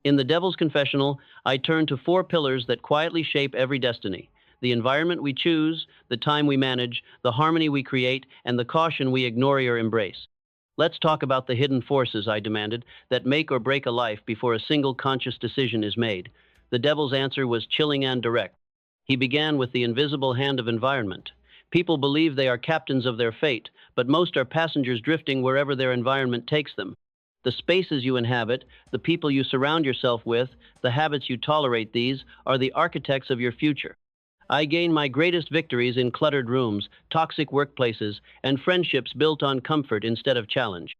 In the Devil's Confessional, I turn to four pillars that quietly shape every destiny: the environment we choose, the time we manage, the harmony we create, and the caution we ignore or embrace. Let's talk about the hidden forces, I demanded, that make or break a life before a single conscious decision is made. The Devil's answer was chilling and direct. He began with the invisible hand of environment. People believe they are captains of their fate, but most are passengers drifting wherever their environment takes them. The spaces you inhabit, the people you surround yourself with, the habits you tolerate, these are the architects of your future. I gain my greatest victories in cluttered rooms, toxic workplaces, and friendships built on comfort instead of challenge.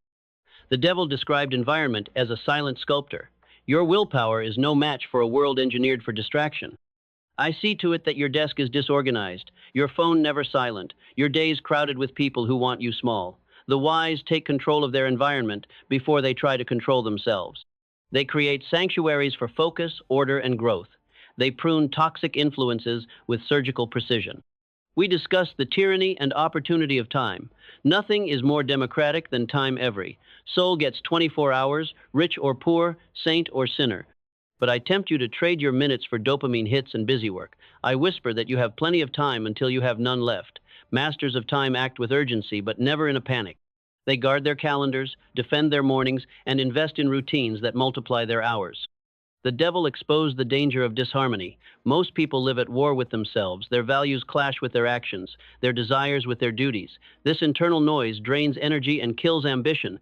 The Devil described environment as a silent sculptor. Your willpower is no match for a world engineered for distraction. I see to it that your desk is disorganized, your phone never silent, your days crowded with people who want you small. The wise take control of their environment before they try to control themselves. They create sanctuaries for focus, order, and growth. They prune toxic influences with surgical precision. We discussed the tyranny and opportunity of time. Nothing is more democratic than time every. Soul gets 24 hours, rich or poor, saint or sinner. But I tempt you to trade your minutes for dopamine hits and busy work. I whisper that you have plenty of time until you have none left. Masters of time act with urgency, but never in a panic. They guard their calendars, defend their mornings, and invest in routines that multiply their hours. The Devil exposed the danger of disharmony. Most people live at war with themselves. Their values clash with their actions, their desires with their duties. This internal noise drains energy and kills ambition.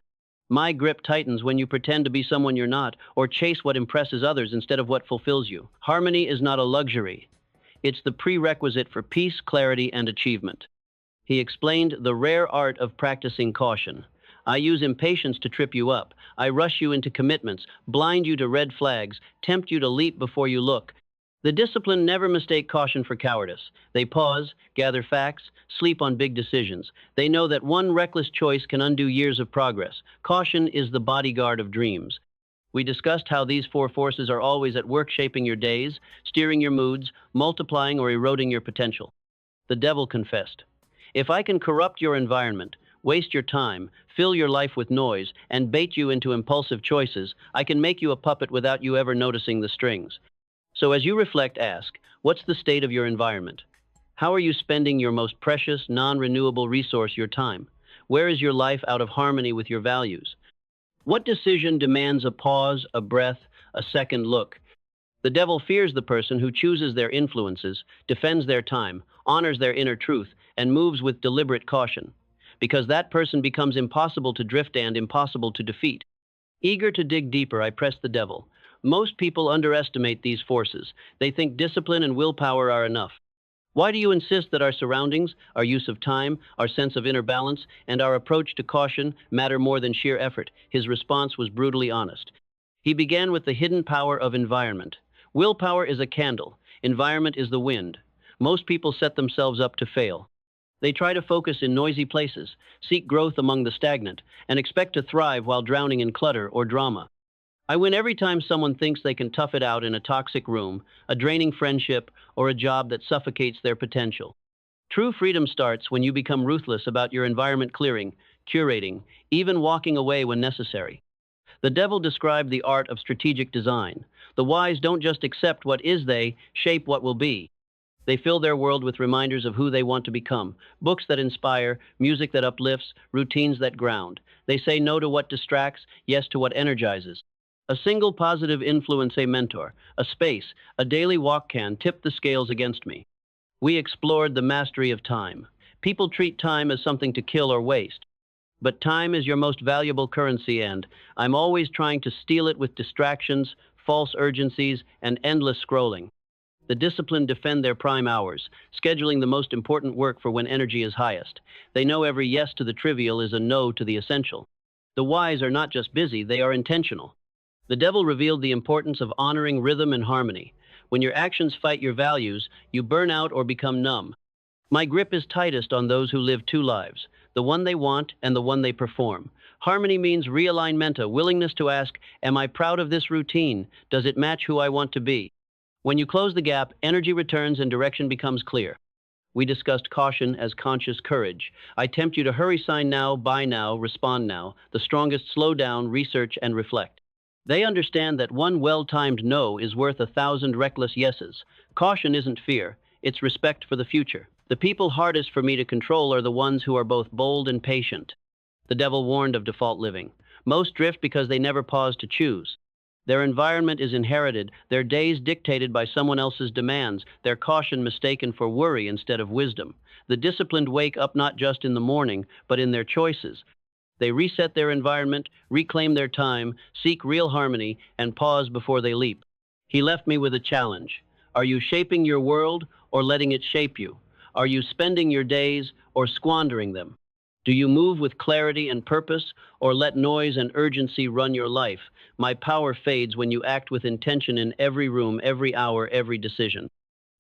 My grip tightens when you pretend to be someone you're not, or chase what impresses others instead of what fulfills you. Harmony is not a luxury. It's the prerequisite for peace, clarity, and achievement. He explained the rare art of practicing caution. I use impatience to trip you up. I rush you into commitments, blind you to red flags, tempt you to leap before you look. The discipline never mistake caution for cowardice. They pause, gather facts, sleep on big decisions. They know that one reckless choice can undo years of progress. Caution is the bodyguard of dreams. We discussed how these four forces are always at work shaping your days, steering your moods, multiplying or eroding your potential. The Devil confessed, "If I can corrupt your environment, waste your time, fill your life with noise, and bait you into impulsive choices, I can make you a puppet without you ever noticing the strings." So as you reflect, ask, what's the state of your environment? How are you spending your most precious, non-renewable resource, your time? Where is your life out of harmony with your values? What decision demands a pause, a breath, a second look? The Devil fears the person who chooses their influences, defends their time, honors their inner truth, and moves with deliberate caution. Because that person becomes impossible to drift and impossible to defeat. Eager to dig deeper, I press the Devil. Most people underestimate these forces. They think discipline and willpower are enough. Why do you insist that our surroundings, our use of time, our sense of inner balance, and our approach to caution matter more than sheer effort? His response was brutally honest. He began with the hidden power of environment. Willpower is a candle. Environment is the wind. Most people set themselves up to fail. They try to focus in noisy places, seek growth among the stagnant, and expect to thrive while drowning in clutter or drama. I win every time someone thinks they can tough it out in a toxic room, a draining friendship, or a job that suffocates their potential. True freedom starts when you become ruthless about your environment, clearing, curating, even walking away when necessary. The Devil described the art of strategic design. The wise don't just accept what is, they shape what will be. They fill their world with reminders of who they want to become, books that inspire, music that uplifts, routines that ground. They say no to what distracts, yes to what energizes. A single positive influence, a mentor, a space, a daily walk can tip the scales against me. We explored the mastery of time. People treat time as something to kill or waste. But time is your most valuable currency, and I'm always trying to steal it with distractions, false urgencies, and endless scrolling. The disciplined defend their prime hours, scheduling the most important work for when energy is highest. They know every yes to the trivial is a no to the essential. The wise are not just busy, they are intentional. The Devil revealed the importance of honoring rhythm and harmony. When your actions fight your values, you burn out or become numb. My grip is tightest on those who live two lives, the one they want and the one they perform. Harmony means realignment, a willingness to ask, am I proud of this routine? Does it match who I want to be? When you close the gap, energy returns and direction becomes clear. We discussed caution as conscious courage. I tempt you to hurry, sign now, buy now, respond now. The strongest slow down, research, and reflect. They understand that one well-timed no is worth 1,000 reckless yeses. Caution isn't fear, it's respect for the future. The people hardest for me to control are the ones who are both bold and patient. The devil warned of default living. Most drift because they never pause to choose. Their environment is inherited, their days dictated by someone else's demands, their caution mistaken for worry instead of wisdom. The disciplined wake up not just in the morning, but in their choices. They reset their environment, reclaim their time, seek real harmony, and pause before they leap. He left me with a challenge. Are you shaping your world or letting it shape you? Are you spending your days or squandering them? Do you move with clarity and purpose or let noise and urgency run your life? My power fades when you act with intention in every room, every hour, every decision.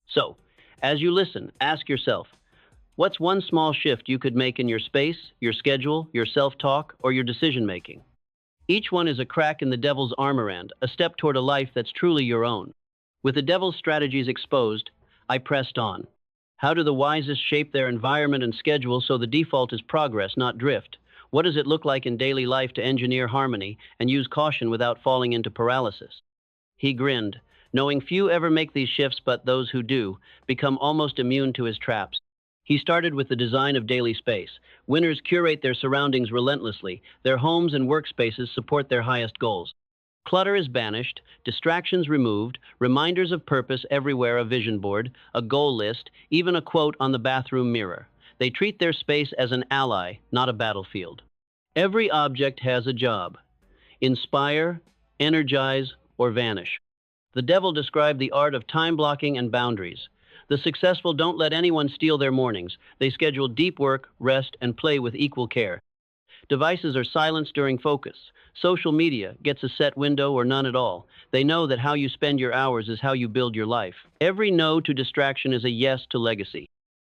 So, as you listen, ask yourself, what's one small shift you could make in your space, your schedule, your self-talk, or your decision-making? Each one is a crack in the devil's armor and a step toward a life that's truly your own. With the devil's strategies exposed, I pressed on. How do the wisest shape their environment and schedule so the default is progress, not drift? What does it look like in daily life to engineer harmony and use caution without falling into paralysis? He grinned, knowing few ever make these shifts, but those who do become almost immune to his traps. He started with the design of daily space. Winners curate their surroundings relentlessly. Their homes and workspaces support their highest goals. Clutter is banished, distractions removed, reminders of purpose everywhere, a vision board, a goal list, even a quote on the bathroom mirror. They treat their space as an ally, not a battlefield. Every object has a job. Inspire, energize, or vanish. The devil described the art of time blocking and boundaries. The successful don't let anyone steal their mornings. They schedule deep work, rest, and play with equal care. Devices are silenced during focus. Social media gets a set window or none at all. They know that how you spend your hours is how you build your life. Every no to distraction is a yes to legacy.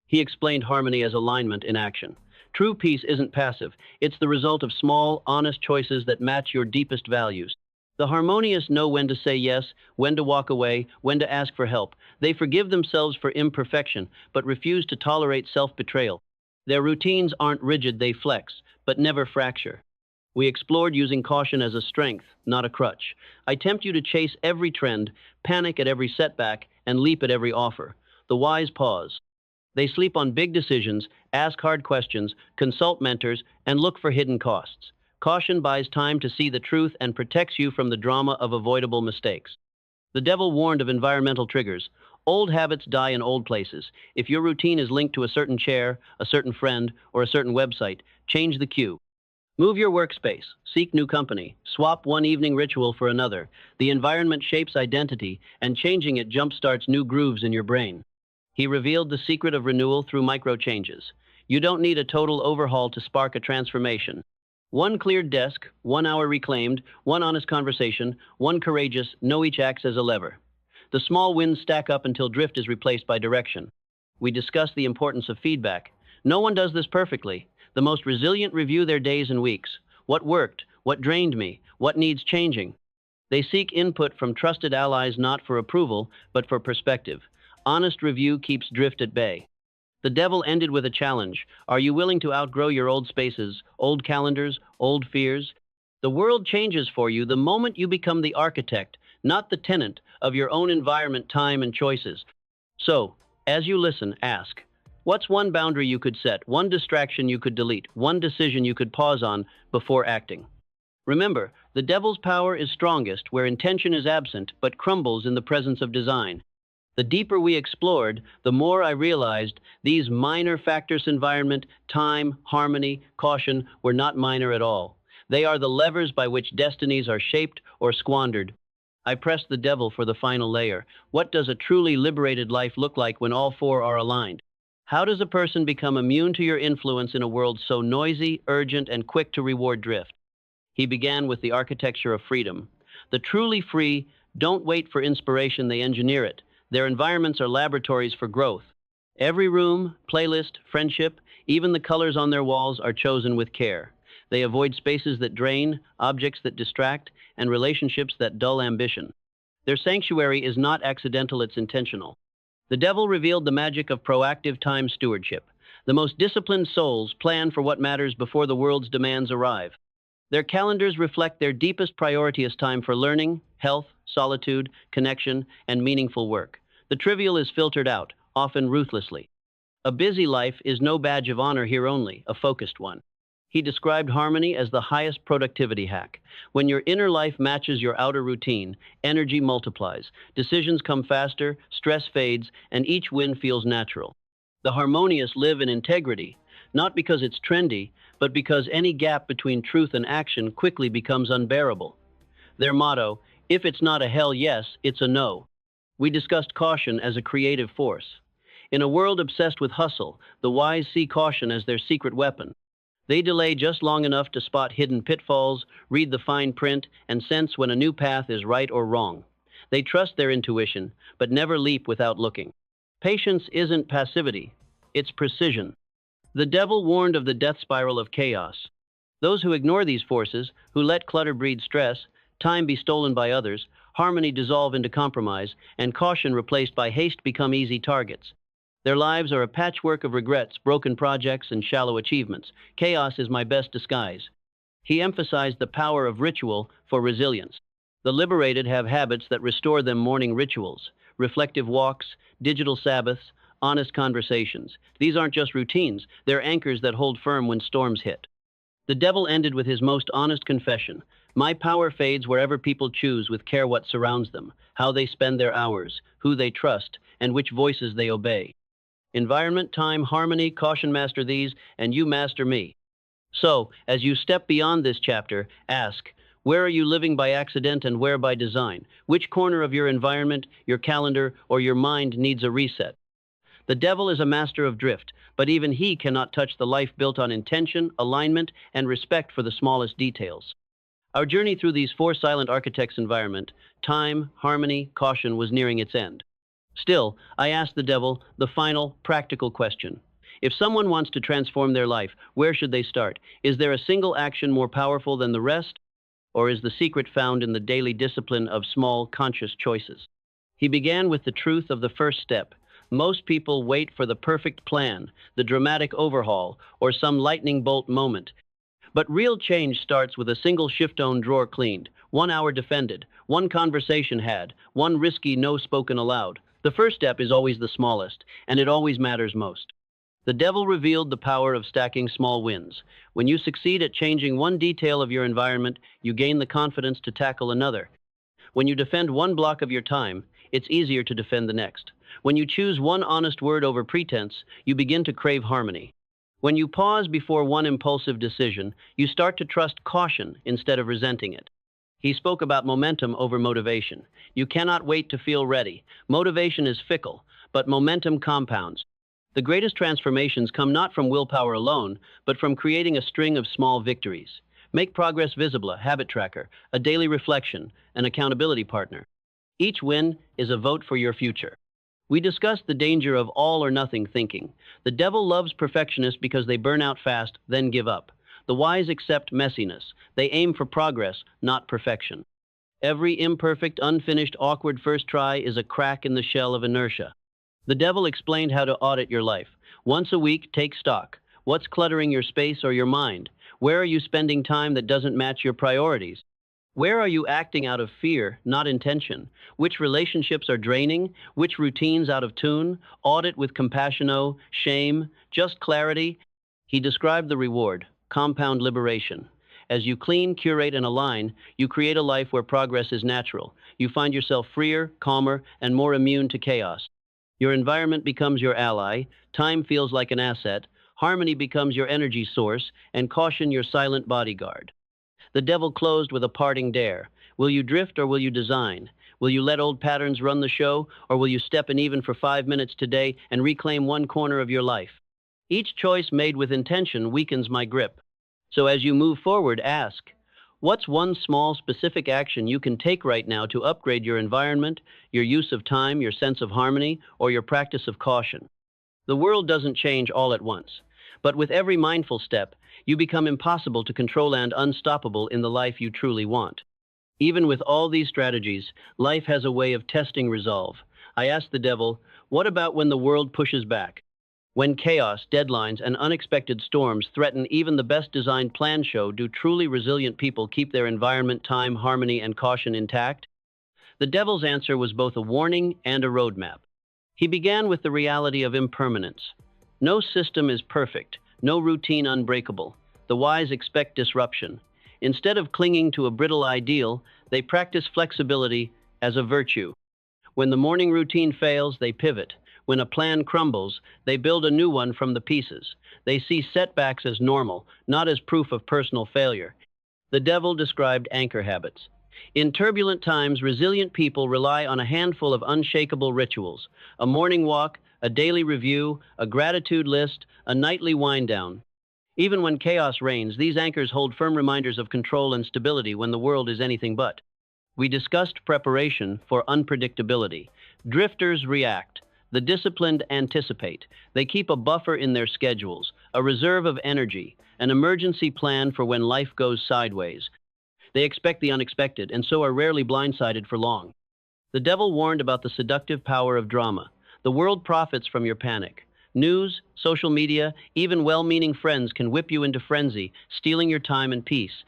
He explained harmony as alignment in action. True peace isn't passive. It's the result of small, honest choices that match your deepest values. The harmonious know when to say yes, when to walk away, when to ask for help. They forgive themselves for imperfection, but refuse to tolerate self-betrayal. Their routines aren't rigid, they flex, but never fracture. We explored using caution as a strength, not a crutch. I tempt you to chase every trend, panic at every setback, and leap at every offer. The wise pause. They sleep on big decisions, ask hard questions, consult mentors, and look for hidden costs. Caution buys time to see the truth and protects you from the drama of avoidable mistakes. The devil warned of environmental triggers. Old habits die in old places. If your routine is linked to a certain chair, a certain friend, or a certain website, change the cue. Move your workspace, seek new company, swap one evening ritual for another. The environment shapes identity, and changing it jumpstarts new grooves in your brain. He revealed the secret of renewal through micro changes. You don't need a total overhaul to spark a transformation. One cleared desk, 1 hour reclaimed, one honest conversation, one courageous, no each acts as a lever. The small wins stack up until drift is replaced by direction. We discuss the importance of feedback. No one does this perfectly. The most resilient review their days and weeks. What worked? What drained me? What needs changing? They seek input from trusted allies not for approval, but for perspective. Honest review keeps drift at bay. The devil ended with a challenge. Are you willing to outgrow your old spaces, old calendars, old fears? The world changes for you the moment you become the architect, not the tenant, of your own environment, time, and choices. So, as you listen, ask, what's one boundary you could set, one distraction you could delete, one decision you could pause on before acting? Remember, the devil's power is strongest where intention is absent but crumbles in the presence of design. The deeper we explored, the more I realized these minor factors, environment, time, harmony, caution, were not minor at all. They are the levers by which destinies are shaped or squandered. I pressed the devil for the final layer. What does a truly liberated life look like when all four are aligned? How does a person become immune to your influence in a world so noisy, urgent, and quick to reward drift? He began with the architecture of freedom. The truly free don't wait for inspiration, they engineer it. Their environments are laboratories for growth. Every room, playlist, friendship, even the colors on their walls are chosen with care. They avoid spaces that drain, objects that distract, and relationships that dull ambition. Their sanctuary is not accidental, it's intentional. The devil revealed the magic of proactive time stewardship. The most disciplined souls plan for what matters before the world's demands arrive. Their calendars reflect their deepest priority as time for learning, health, solitude, connection, and meaningful work. The trivial is filtered out, often ruthlessly. A busy life is no badge of honor here only, a focused one. He described harmony as the highest productivity hack. When your inner life matches your outer routine, energy multiplies, decisions come faster, stress fades, and each win feels natural. The harmonious live in integrity, not because it's trendy, but because any gap between truth and action quickly becomes unbearable. Their motto, if it's not a hell yes, it's a no. We discussed caution as a creative force. In a world obsessed with hustle, the wise see caution as their secret weapon. They delay just long enough to spot hidden pitfalls, read the fine print, and sense when a new path is right or wrong. They trust their intuition, but never leap without looking. Patience isn't passivity, it's precision. The devil warned of the death spiral of chaos. Those who ignore these forces, who let clutter breed stress, time be stolen by others, harmony dissolve into compromise, and caution replaced by haste become easy targets. Their lives are a patchwork of regrets, broken projects, and shallow achievements. Chaos is my best disguise. He emphasized the power of ritual for resilience. The liberated have habits that restore them morning rituals, reflective walks, digital Sabbaths, honest conversations. These aren't just routines, they're anchors that hold firm when storms hit. The devil ended with his most honest confession. My power fades wherever people choose with care what surrounds them, how they spend their hours, who they trust, and which voices they obey. Environment, time, harmony, caution master these, and you master me. So, as you step beyond this chapter, ask, where are you living by accident and where by design? Which corner of your environment, your calendar, or your mind needs a reset? The devil is a master of drift, but even he cannot touch the life built on intention, alignment, and respect for the smallest details. Our journey through these four silent architects' environment, time, harmony, caution, was nearing its end. Still, I asked the devil the final, practical question. If someone wants to transform their life, where should they start? Is there a single action more powerful than the rest? Or is the secret found in the daily discipline of small, conscious choices? He began with the truth of the first step. Most people wait for the perfect plan, the dramatic overhaul, or some lightning bolt moment. But real change starts with a single shift-on drawer cleaned, 1 hour defended, one conversation had, one risky no spoken aloud. The first step is always the smallest, and it always matters most. The devil revealed the power of stacking small wins. When you succeed at changing one detail of your environment, you gain the confidence to tackle another. When you defend one block of your time, it's easier to defend the next. When you choose one honest word over pretense, you begin to crave harmony. When you pause before one impulsive decision, you start to trust caution instead of resenting it. He spoke about momentum over motivation. You cannot wait to feel ready. Motivation is fickle, but momentum compounds. The greatest transformations come not from willpower alone, but from creating a string of small victories. Make progress visible, a habit tracker, a daily reflection, an accountability partner. Each win is a vote for your future. We discussed the danger of all or nothing thinking. The devil loves perfectionists because they burn out fast, then give up. The wise accept messiness. They aim for progress, not perfection. Every imperfect, unfinished, awkward first try is a crack in the shell of inertia. The devil explained how to audit your life. Once a week, take stock. What's cluttering your space or your mind? Where are you spending time that doesn't match your priorities? Where are you acting out of fear, not intention? Which relationships are draining? Which routines out of tune? Audit with compassion, no shame, just clarity. He described the reward, compound liberation. As you clean, curate, and align, you create a life where progress is natural. You find yourself freer, calmer, and more immune to chaos. Your environment becomes your ally, time feels like an asset, harmony becomes your energy source, and caution your silent bodyguard. The devil closed with a parting dare. Will you drift or will you design? Will you let old patterns run the show, or will you step in even for 5 minutes today and reclaim one corner of your life? Each choice made with intention weakens my grip. So as you move forward, ask, what's one small, specific action you can take right now to upgrade your environment, your use of time, your sense of harmony, or your practice of caution? The world doesn't change all at once, but with every mindful step, you become impossible to control and unstoppable in the life you truly want. Even with all these strategies, life has a way of testing resolve. I asked the devil, what about when the world pushes back? When chaos, deadlines, and unexpected storms threaten even the best designed plan show, do truly resilient people keep their environment, time, harmony, and caution intact? The devil's answer was both a warning and a roadmap. He began with the reality of impermanence. No system is perfect, no routine unbreakable. The wise expect disruption. Instead of clinging to a brittle ideal, they practice flexibility as a virtue. When the morning routine fails, they pivot. When a plan crumbles, they build a new one from the pieces. They see setbacks as normal, not as proof of personal failure. The devil described anchor habits. In turbulent times, resilient people rely on a handful of unshakable rituals: a morning walk, a daily review, a gratitude list, a nightly wind down. Even when chaos reigns, these anchors hold firm reminders of control and stability when the world is anything but. We discussed preparation for unpredictability. Drifters react. The disciplined anticipate. They keep a buffer in their schedules, a reserve of energy, an emergency plan for when life goes sideways. They expect the unexpected and so are rarely blindsided for long. The devil warned about the seductive power of drama. The world profits from your panic. News, social media, even well-meaning friends can whip you into frenzy, stealing your time and peace.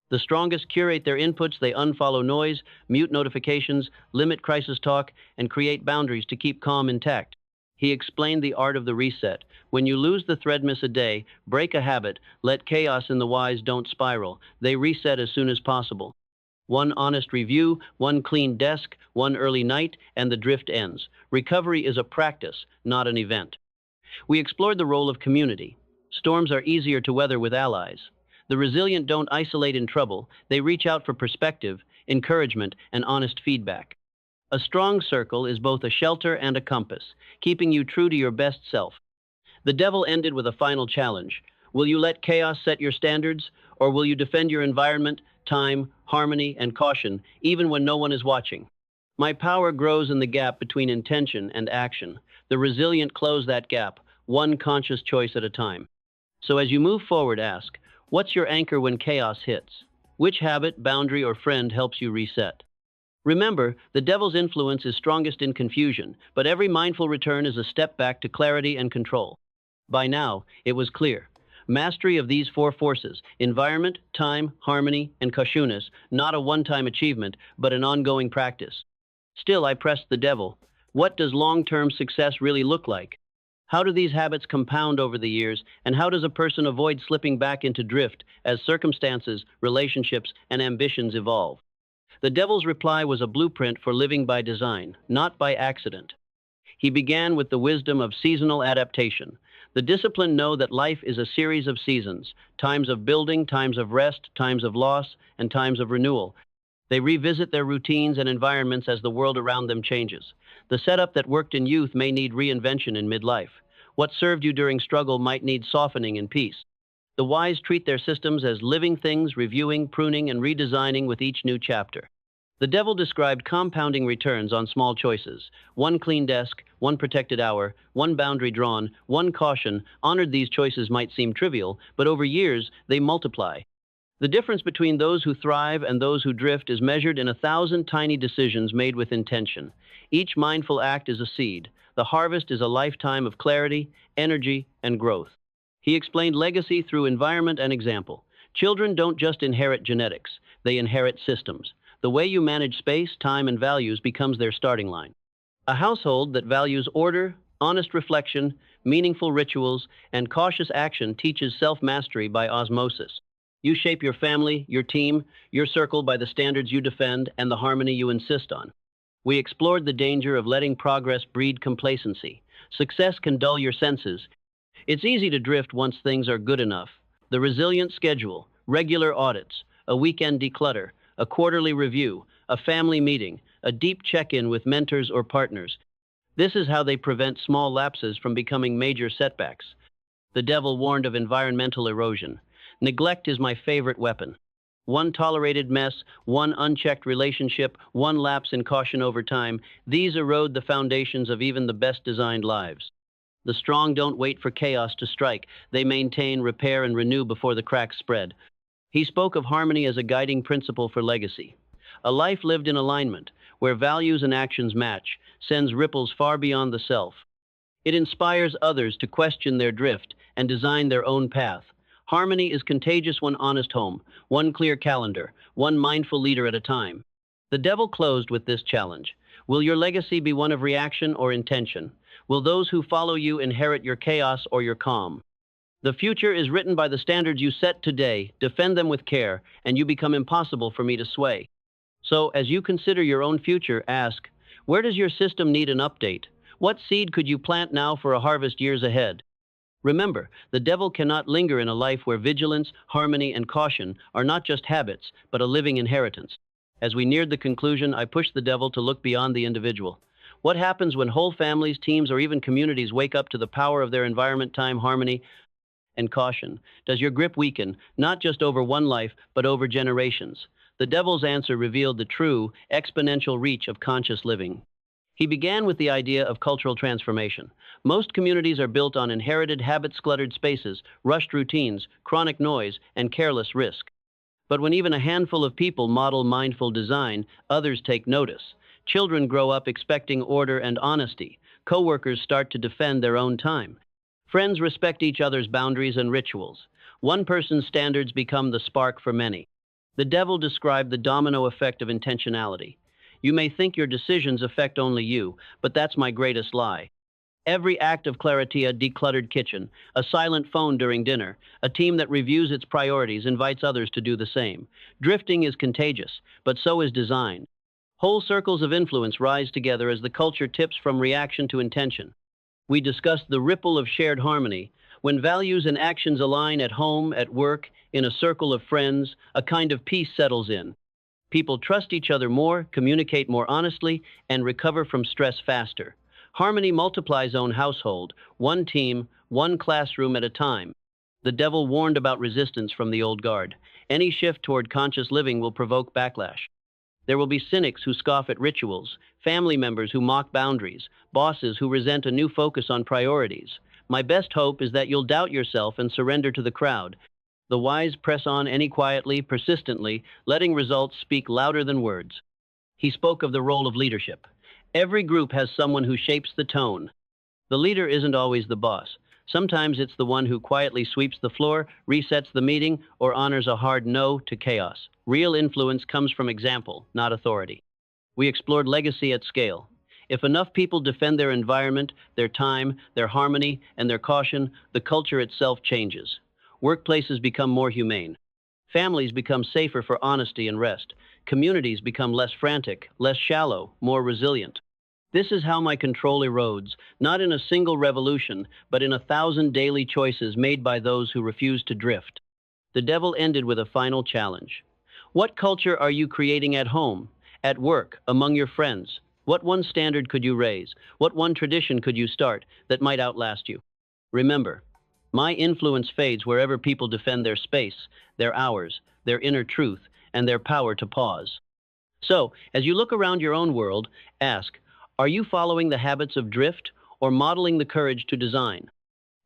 The strongest curate their inputs. They unfollow noise, mute notifications, limit crisis talk, and create boundaries to keep calm intact. He explained the art of the reset. When you lose the thread, miss a day, break a habit, let chaos and the wise don't spiral. They reset as soon as possible. One honest review, one clean desk, one early night, and the drift ends. Recovery is a practice, not an event. We explored the role of community. Storms are easier to weather with allies. The resilient don't isolate in trouble. They reach out for perspective, encouragement, and honest feedback. A strong circle is both a shelter and a compass, keeping you true to your best self. The devil ended with a final challenge. Will you let chaos set your standards, or will you defend your environment, time, harmony, and caution, even when no one is watching? My power grows in the gap between intention and action. The resilient close that gap, one conscious choice at a time. So as you move forward, ask, what's your anchor when chaos hits? Which habit, boundary, or friend helps you reset? Remember, the devil's influence is strongest in confusion, but every mindful return is a step back to clarity and control. By now, it was clear. Mastery of these four forces: environment, time, harmony, and kashunas, not a one-time achievement, but an ongoing practice. Still, I pressed the devil. What does long-term success really look like? How do these habits compound over the years, and how does a person avoid slipping back into drift as circumstances, relationships, and ambitions evolve? The devil's reply was a blueprint for living by design, not by accident. He began with the wisdom of seasonal adaptation. The disciplined know that life is a series of seasons: times of building, times of rest, times of loss, and times of renewal. They revisit their routines and environments as the world around them changes. The setup that worked in youth may need reinvention in midlife. What served you during struggle might need softening in peace. The wise treat their systems as living things, reviewing, pruning, and redesigning with each new chapter. The devil described compounding returns on small choices. One clean desk, one protected hour, one boundary drawn, one caution. Honored, these choices might seem trivial, but over years, they multiply. The difference between those who thrive and those who drift is measured in 1,000 tiny decisions made with intention. Each mindful act is a seed. The harvest is a lifetime of clarity, energy, and growth. He explained legacy through environment and example. Children don't just inherit genetics, they inherit systems. The way you manage space, time, and values becomes their starting line. A household that values order, honest reflection, meaningful rituals, and cautious action teaches self-mastery by osmosis. You shape your family, your team, your circle by the standards you defend and the harmony you insist on. We explored the danger of letting progress breed complacency. Success can dull your senses. It's easy to drift once things are good enough. The resilient schedule, regular audits, a weekend declutter, a quarterly review, a family meeting, a deep check-in with mentors or partners. This is how they prevent small lapses from becoming major setbacks. The devil warned of environmental erosion. Neglect is my favorite weapon. One tolerated mess, one unchecked relationship, one lapse in caution over time, these erode the foundations of even the best designed lives. The strong don't wait for chaos to strike. They maintain, repair, and renew before the cracks spread. He spoke of harmony as a guiding principle for legacy. A life lived in alignment, where values and actions match, sends ripples far beyond the self. It inspires others to question their drift and design their own path. Harmony is contagious. One honest home, one clear calendar, one mindful leader at a time. The devil closed with this challenge. Will your legacy be one of reaction or intention? Will those who follow you inherit your chaos or your calm? The future is written by the standards you set today. Defend them with care, and you become impossible for me to sway. So, as you consider your own future, ask, where does your system need an update? What seed could you plant now for a harvest years ahead? Remember, the devil cannot linger in a life where vigilance, harmony, and caution are not just habits, but a living inheritance. As we neared the conclusion, I pushed the devil to look beyond the individual. What happens when whole families, teams, or even communities wake up to the power of their environment, time, harmony, and caution? Does your grip weaken, not just over one life, but over generations? The devil's answer revealed the true, exponential reach of conscious living. He began with the idea of cultural transformation. Most communities are built on inherited habits, cluttered spaces, rushed routines, chronic noise, and careless risk. But when even a handful of people model mindful design, others take notice. Children grow up expecting order and honesty. Coworkers start to defend their own time. Friends respect each other's boundaries and rituals. One person's standards become the spark for many. The devil described the domino effect of intentionality. You may think your decisions affect only you, but that's my greatest lie. Every act of clarity, a decluttered kitchen, a silent phone during dinner, a team that reviews its priorities invites others to do the same. Drifting is contagious, but so is design. Whole circles of influence rise together as the culture tips from reaction to intention. We discussed the ripple of shared harmony. When values and actions align at home, at work, in a circle of friends, a kind of peace settles in. People trust each other more, communicate more honestly, and recover from stress faster. Harmony multiplies own household, one team, one classroom at a time. The devil warned about resistance from the old guard. Any shift toward conscious living will provoke backlash. There will be cynics who scoff at rituals, family members who mock boundaries, bosses who resent a new focus on priorities. My best hope is that you'll doubt yourself and surrender to the crowd. The wise press on quietly, persistently, letting results speak louder than words. He spoke of the role of leadership. Every group has someone who shapes the tone. The leader isn't always the boss. Sometimes it's the one who quietly sweeps the floor, resets the meeting, or honors a hard no to chaos. Real influence comes from example, not authority. We explored legacy at scale. If enough people defend their environment, their time, their harmony, and their caution, the culture itself changes. Workplaces become more humane. Families become safer for honesty and rest. Communities become less frantic, less shallow, more resilient. This is how my control erodes, not in a single revolution, but in 1,000 daily choices made by those who refuse to drift. The devil ended with a final challenge. What culture are you creating at home, at work, among your friends? What one standard could you raise? What one tradition could you start that might outlast you? Remember, my influence fades wherever people defend their space, their hours, their inner truth, and their power to pause. So, as you look around your own world, ask, are you following the habits of drift or modeling the courage to design?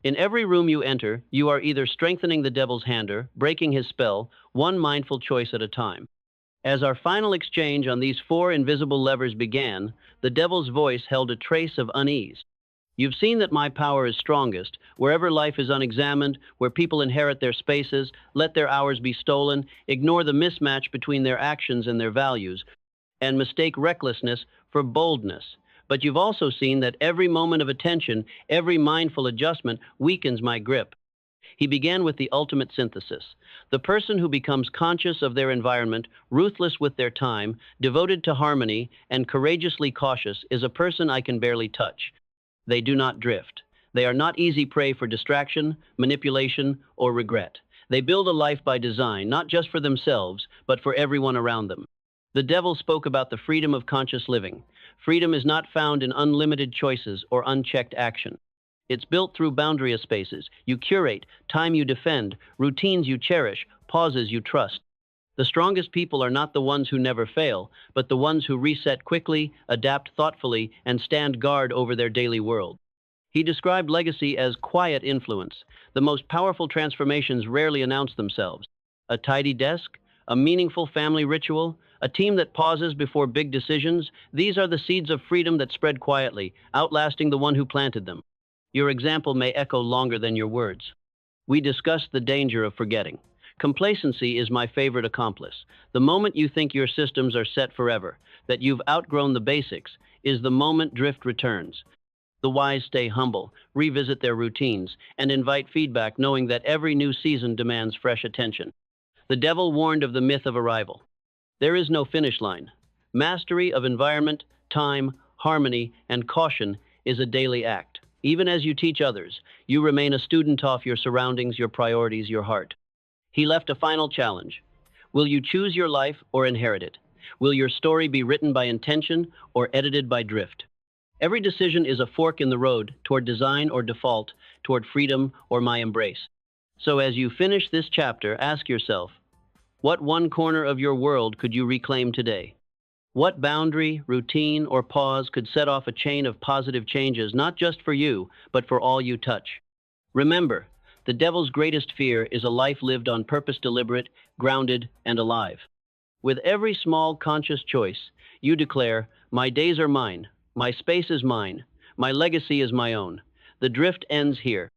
In every room you enter, you are either strengthening the devil's hand or breaking his spell, one mindful choice at a time. As our final exchange on these 4 invisible levers began, the devil's voice held a trace of unease. You've seen that my power is strongest, wherever life is unexamined, where people inherit their spaces, let their hours be stolen, ignore the mismatch between their actions and their values, and mistake recklessness for boldness. But you've also seen that every moment of attention, every mindful adjustment weakens my grip. He began with the ultimate synthesis. The person who becomes conscious of their environment, ruthless with their time, devoted to harmony, and courageously cautious is a person I can barely touch. They do not drift. They are not easy prey for distraction, manipulation, or regret. They build a life by design, not just for themselves, but for everyone around them. The devil spoke about the freedom of conscious living. Freedom is not found in unlimited choices or unchecked action. It's built through boundary spaces. You curate, time you defend, routines you cherish, pauses you trust. The strongest people are not the ones who never fail, but the ones who reset quickly, adapt thoughtfully, and stand guard over their daily world. He described legacy as quiet influence. The most powerful transformations rarely announce themselves. A tidy desk, a meaningful family ritual, a team that pauses before big decisions, these are the seeds of freedom that spread quietly, outlasting the one who planted them. Your example may echo longer than your words. We discussed the danger of forgetting. Complacency is my favorite accomplice. The moment you think your systems are set forever, that you've outgrown the basics, is the moment drift returns. The wise stay humble, revisit their routines, and invite feedback knowing that every new season demands fresh attention. The devil warned of the myth of arrival. There is no finish line. Mastery of environment, time, harmony, and caution is a daily act. Even as you teach others, you remain a student of your surroundings, your priorities, your heart. He left a final challenge. Will you choose your life or inherit it? Will your story be written by intention or edited by drift? Every decision is a fork in the road toward design or default, toward freedom or my embrace. So as you finish this chapter, ask yourself, what one corner of your world could you reclaim today? What boundary, routine, or pause could set off a chain of positive changes, not just for you, but for all you touch? Remember, the devil's greatest fear is a life lived on purpose, deliberate, grounded, and alive. With every small conscious choice, you declare, my days are mine, my space is mine, my legacy is my own. The drift ends here.